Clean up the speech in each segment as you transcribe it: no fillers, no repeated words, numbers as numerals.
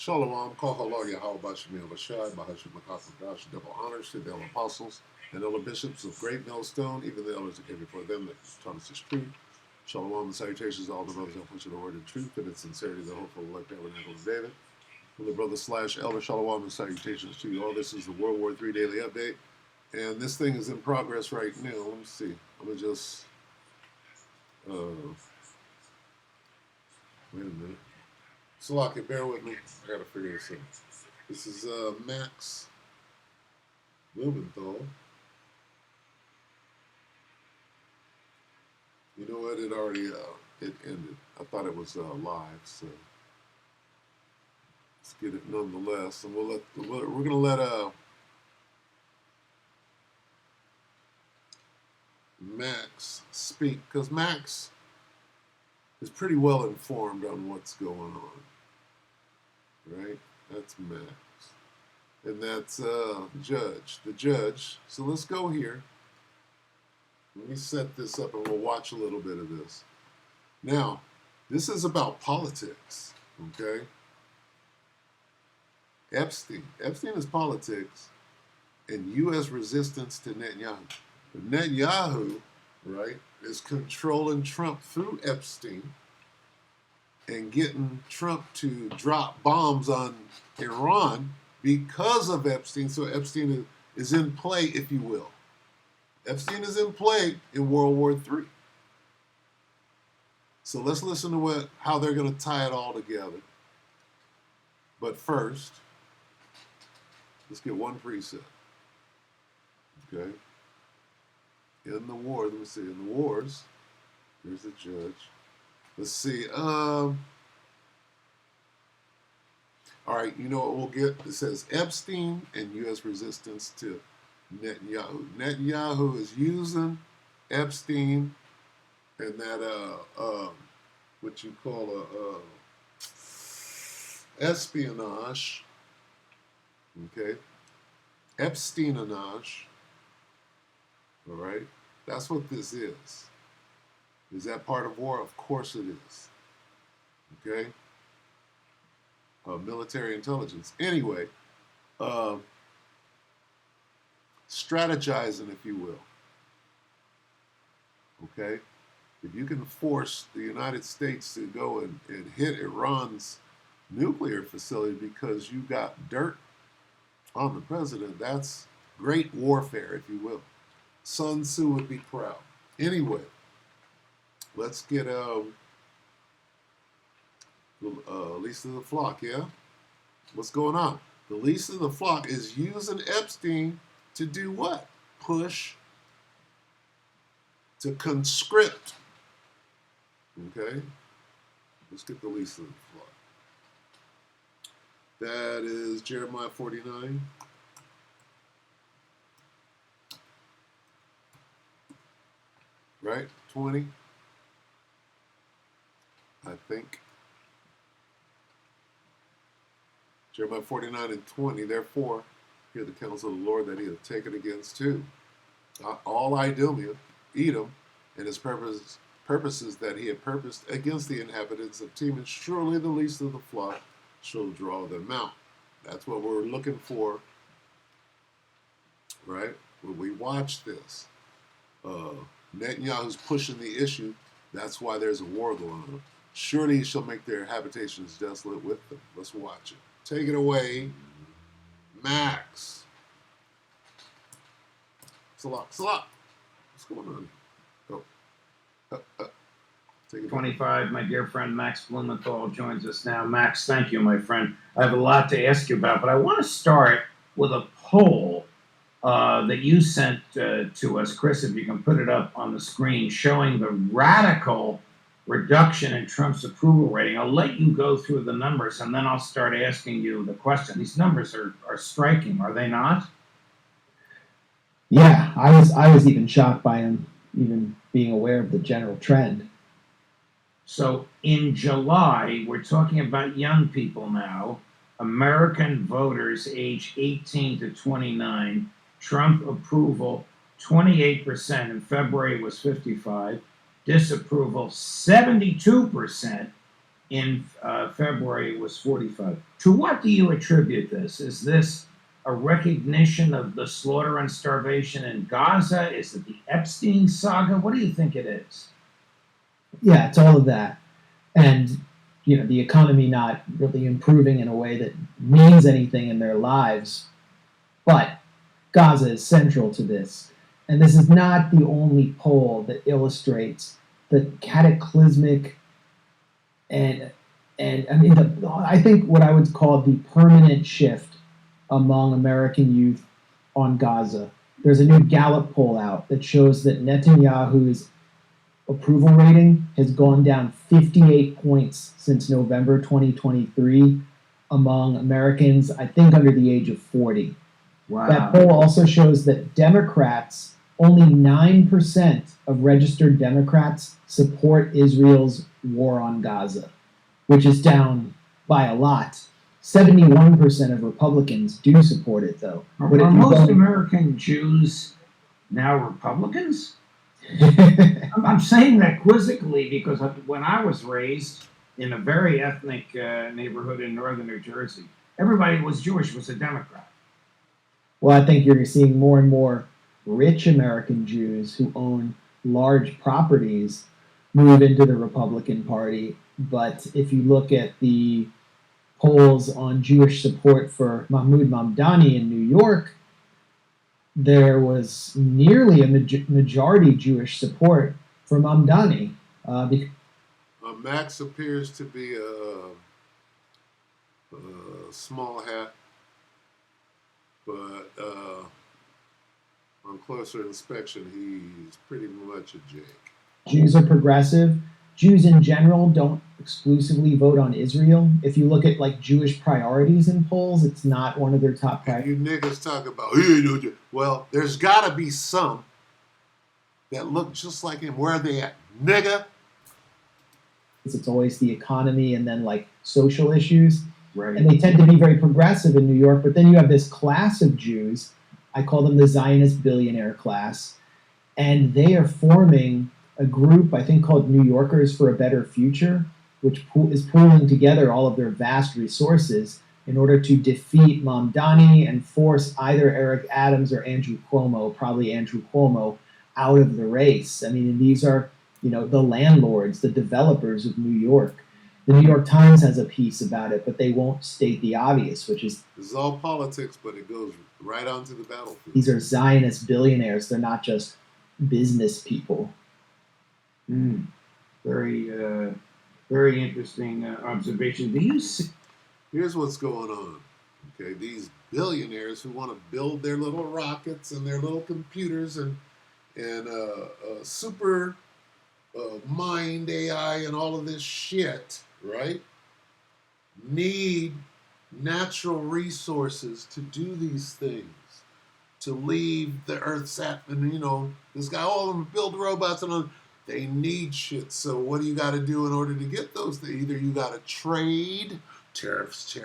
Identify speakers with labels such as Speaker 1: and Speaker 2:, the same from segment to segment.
Speaker 1: Shalom, Kohala, Yahweh Bashim Yahweh Bahashim Makasadash, double honors to the apostles and elder bishops of Great Millstone, even the elders that came before them that taught us this truth. Shalom and salutations to all the brothers that preach the word of truth and its sincerity, the hopeful elect tabernacle of David. From the brother slash elder Shalom and salutations to you all. This is the World War III Daily Update. And this thing is in progress right now. Let me see. I'm going to just, wait a minute. Salaki, bear with me. I got to figure this out. This is Max Blumenthal. You know what? It already, it ended. I thought it was live, so let's get it nonetheless. And we're going to let Max speak, because Max is pretty well informed on what's going on, right? That's Max. And that's the judge. So let's go here. Let me set this up and we'll watch a little bit of this. Now, this is about politics, okay? Epstein is politics and U.S. resistance to Netanyahu. Netanyahu, right, is controlling Trump through Epstein and getting Trump to drop bombs on Iran because of Epstein. So Epstein is in play, if you will. Epstein is in play in World War III. So let's listen to how they're going to tie it all together. But first, let's get one precept. Okay? In the war, let me see, in the wars, here's the judge. Let's see, all right, you know what we'll get? It says Epstein and U.S. resistance to Netanyahu. Netanyahu is using Epstein and that, what you call espionage, okay? Epsteinage, all right? That's what this is. Is that part of war? Of course it is. Okay? Military intelligence. Anyway, strategizing, if you will. Okay? If you can force the United States to go and hit Iran's nuclear facility because you got dirt on the president, that's great warfare, if you will. Sun Tzu would be proud. Anyway, let's get least of the flock, yeah? What's going on? The least of the flock is using Epstein to do what? Push, to conscript. Okay? Let's get the least of the flock. That is Jeremiah 49. Right? 20. I think. Jeremiah 49 and 20. Therefore, hear the counsel of the Lord that he hath taken against two. All Edom, and his purposes that he had purposed against the inhabitants of Teman. Surely the least of the flock shall draw them out. That's what we're looking for, right? When we watch this. Netanyahu's pushing the issue. That's why there's a war going on. Surely he shall make their habitations desolate with them. Let's watch it. Take it away, Max. Salah. What's going on? Take it
Speaker 2: 25, my dear friend Max Blumenthal joins us now. Max, thank you, my friend. I have a lot to ask you about, but I want to start with a poll that you sent to us. Chris, if you can put it up on the screen, showing the radical reduction in Trump's approval rating. I'll let you go through the numbers, and then I'll start asking you the question. These numbers are striking, are they not?
Speaker 3: Yeah, I was even shocked by him even being aware of the general trend.
Speaker 2: So in July, we're talking about young people now, American voters age 18 to 29, Trump approval 28%, in February it was 55%, disapproval 72%, In February, it was 45. To what do you attribute this? Is this a recognition of the slaughter and starvation in Gaza? Is it the Epstein saga? What do you think it is?
Speaker 3: Yeah, it's all of that. And the economy not really improving in a way that means anything in their lives. But Gaza is central to this. And this is not the only poll that illustrates the cataclysmic and I think what I would call the permanent shift among American youth on Gaza. There's a new Gallup poll out that shows that Netanyahu's approval rating has gone down 58 points since November 2023 among Americans, I think, under the age of 40.
Speaker 2: Wow.
Speaker 3: That poll also shows that Democrats, only 9% of registered Democrats support Israel's war on Gaza, which is down by a lot. 71% of Republicans do support it, though.
Speaker 2: Are most American Jews now Republicans? I'm saying that quizzically because when I was raised in a very ethnic neighborhood in northern New Jersey, everybody who was Jewish was a Democrat.
Speaker 3: Well, I think you're seeing more and more rich American Jews who own large properties move into the Republican Party. But if you look at the polls on Jewish support for Mahmoud Mamdani in New York, there was nearly a majority Jewish support for Mamdani.
Speaker 1: Max appears to be a small hat, but on closer inspection, he's pretty much a Jake.
Speaker 3: Jews are progressive. Jews in general don't exclusively vote on Israel. If you look at Jewish priorities in polls, it's not one of their top priorities.
Speaker 1: You niggas talk about, well, there's got to be some that look just like him. Where are they at, nigga?
Speaker 3: It's always the economy and then social issues.
Speaker 2: Right.
Speaker 3: And they tend to be very progressive in New York. But then you have this class of Jews, I call them the Zionist billionaire class, and they are forming a group, I think, called New Yorkers for a Better Future, which is pooling together all of their vast resources in order to defeat Mamdani and force either Eric Adams or Andrew Cuomo, probably Andrew Cuomo, out of the race. I mean, and these are, the landlords, the developers of New York. The New York Times has a piece about it, but they won't state the obvious, which is...
Speaker 1: This is all politics, but it goes right onto the battlefield.
Speaker 3: These are Zionist billionaires. They're not just business people.
Speaker 2: Very, very interesting observation. Do you see?
Speaker 1: Here's what's going on. Okay, these billionaires who want to build their little rockets and their little computers and super mind AI and all of this shit, right? Need natural resources to do these things, to leave the Earth's atmosphere. This guy, all of them build robots and all. They need shit. So what do you got to do in order to get those things? Either you got to trade, tariffs.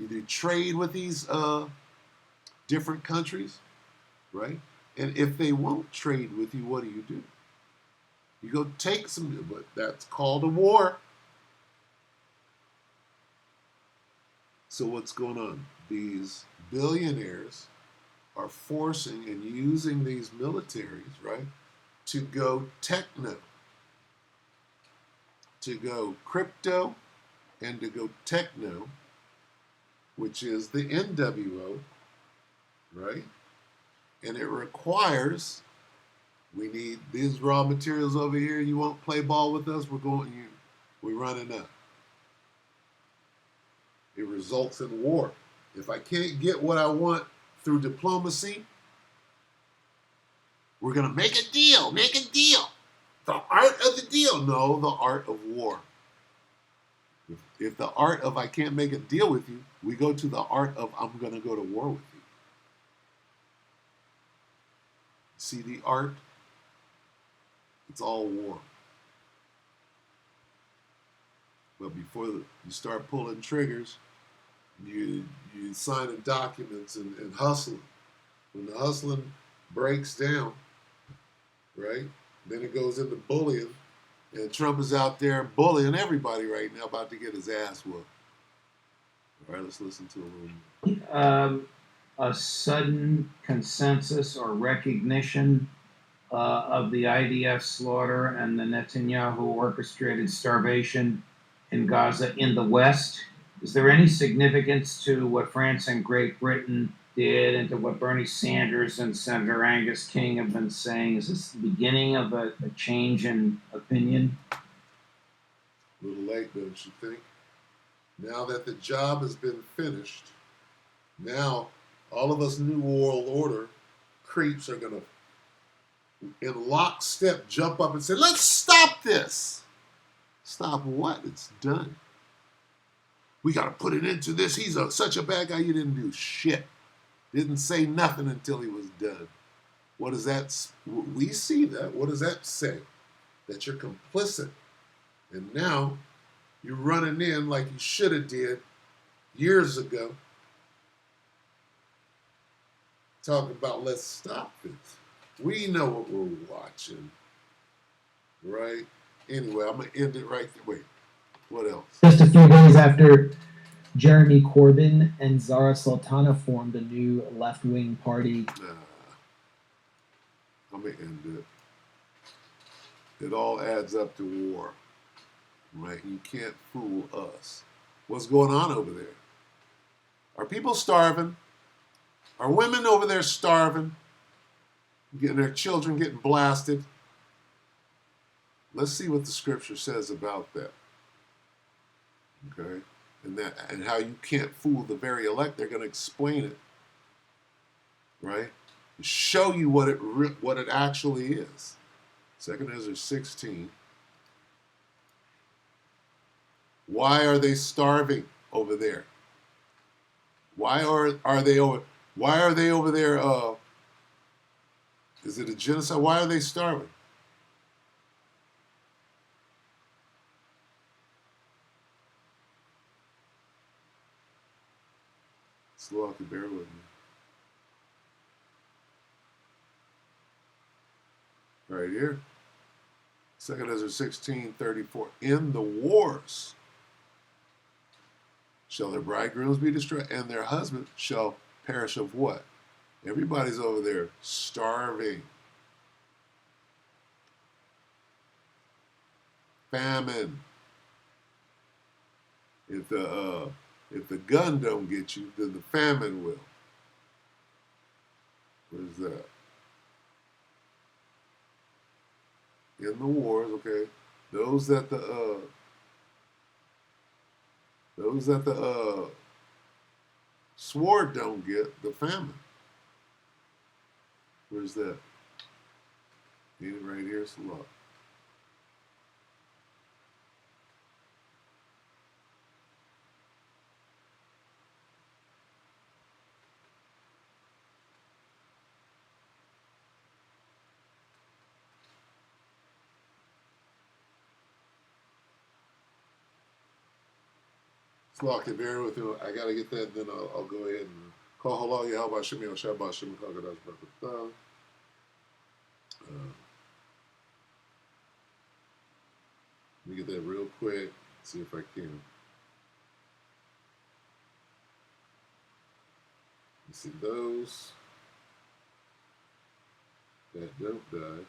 Speaker 1: Either trade with these different countries, right? And if they won't trade with you, what do? You go take some, but that's called a war. So what's going on? These billionaires are forcing and using these militaries, right, to go techno, to go crypto, and to go techno, which is the NWO, right? And it requires, we need these raw materials over here. You won't play ball with us? We're running up. It results in war. If I can't get what I want through diplomacy, we're going to make a deal. The art of the deal. No, the art of war. If the art of I can't make a deal with you, we go to the art of I'm going to go to war with you. See the art? It's all war. But before you start pulling triggers, you signing documents and hustling. When the hustling breaks down, right, then it goes into bullying, And Trump is out there bullying everybody right now, about to get his ass whooped. All right, let's listen to a little more.
Speaker 2: A sudden consensus or recognition of the IDF slaughter and the Netanyahu orchestrated starvation in Gaza in the West. Is there any significance to what France and Great Britain did and to what Bernie Sanders and Senator Angus King have been saying? Is this the beginning of a change in opinion?
Speaker 1: A little late, don't you think? Now that the job has been finished, now all of us New World Order creeps are going to, in lockstep, jump up and say, let's stop this. Stop what? It's done. We got to put it into this. He's such a bad guy. You didn't do shit. Didn't say nothing until he was done. What does that, we see that. What does that say? That you're complicit. And now you're running in like you should have did years ago. Talking about let's stop this. We know what we're watching. Right? Anyway, I'm going to end it right there. Wait, what else?
Speaker 3: Just a few days after Jeremy Corbyn and Zara Sultana formed a new left-wing party.
Speaker 1: I'm going to end it. It all adds up to war. Right? You can't fool us. What's going on over there? Are people starving? Are women over there starving? Getting their children getting blasted? Let's see what the scripture says about that. Okay? And how you can't fool the very elect. They're going to explain it. Right? Show you what it actually is. 2 Ezra 16. Why are they starving over there? Why are they over there? Is it a genocide? Why are they starving? Slovakia, bear with me. Right here. 2 Ezra 16:34. In the wars shall their bridegrooms be destroyed, and their husbands shall perish of what? Everybody's over there starving. Famine. If the gun don't get you, then the famine will. What is that? In the wars, okay. Those that the sword don't get, the famine. Where's that? Need it right here, so look. Slovakia, bear with me. I gotta get that, then I'll go ahead and call halal Yahweh Shemi Shabbat Shem Kagadash Barakatah. Let me get that real quick, see if I can. You see those that don't die.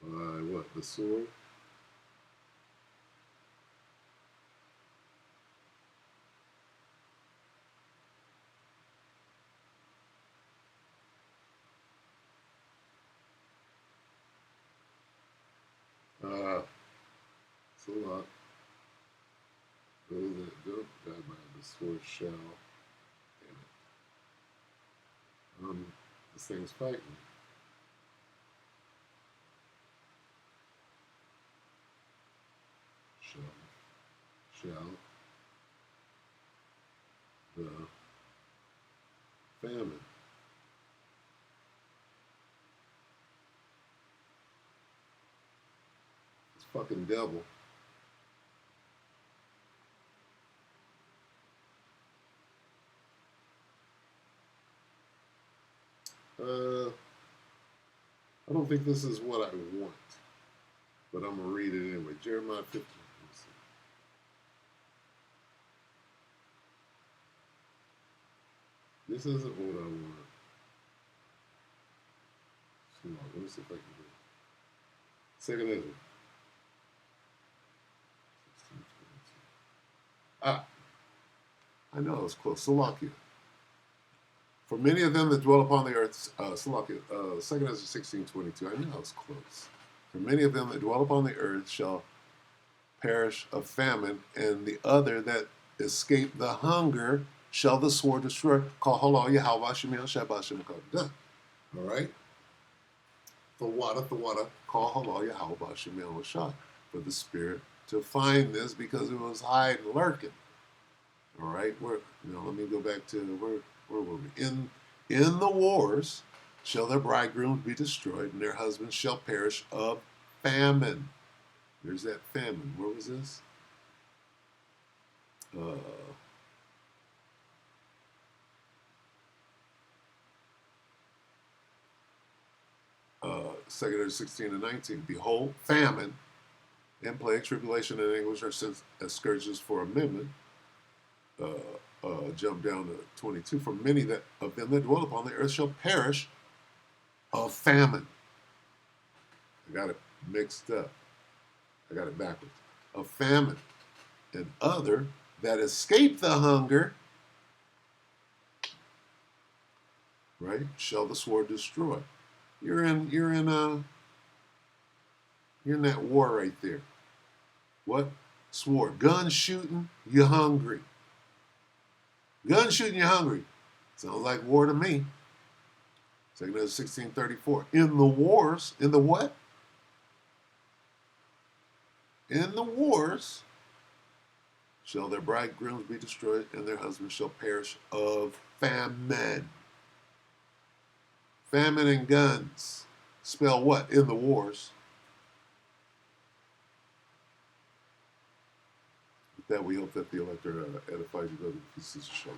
Speaker 1: By what? The sword? It's a lot. Those that don't die by the sword shall. Damn it. This thing's fighting. Shall the famine. This fucking devil. I don't think this is what I want, but I'm going to read it anyway. Jeremiah 15. This isn't what I want. Let me see if I can do it. Second Ezra. Ah, I know it was close. Salakia. For many of them that dwell upon the earth, Salakia, 2 Ezra 16:22. I know it was close. For many of them that dwell upon the earth shall perish of famine, and the other that escape the hunger shall the sword destroy. Call halal Yahweh Shemil Shabbat Shem done. All right? The water, call halal Yahweh Shemil Shah for the spirit to find this because it was hiding, lurking. All right? Let me go back to where were we? In the wars shall their bridegrooms be destroyed, and their husbands shall perish of famine. There's that famine. Where was this? 2 Ezra 16:19. Behold, famine and plague, tribulation, and anguish are sent as scourges for amendment. Jump down to 22. For many that of them that dwell upon the earth shall perish of famine. I got it mixed up. I got it backwards. Of famine. And other that escape the hunger, right, shall the sword destroy. You're in that war right there. What? Sword. Gun shooting, you're hungry. Gun shooting, you're hungry. Sounds like war to me. 2 Ezra 16:34. In the wars, in the what? In the wars shall their bridegrooms be destroyed, and their husbands shall perish of famine. Famine and guns spell what? In the wars. With that, we hope that the elector edifies you, brothers and sisters.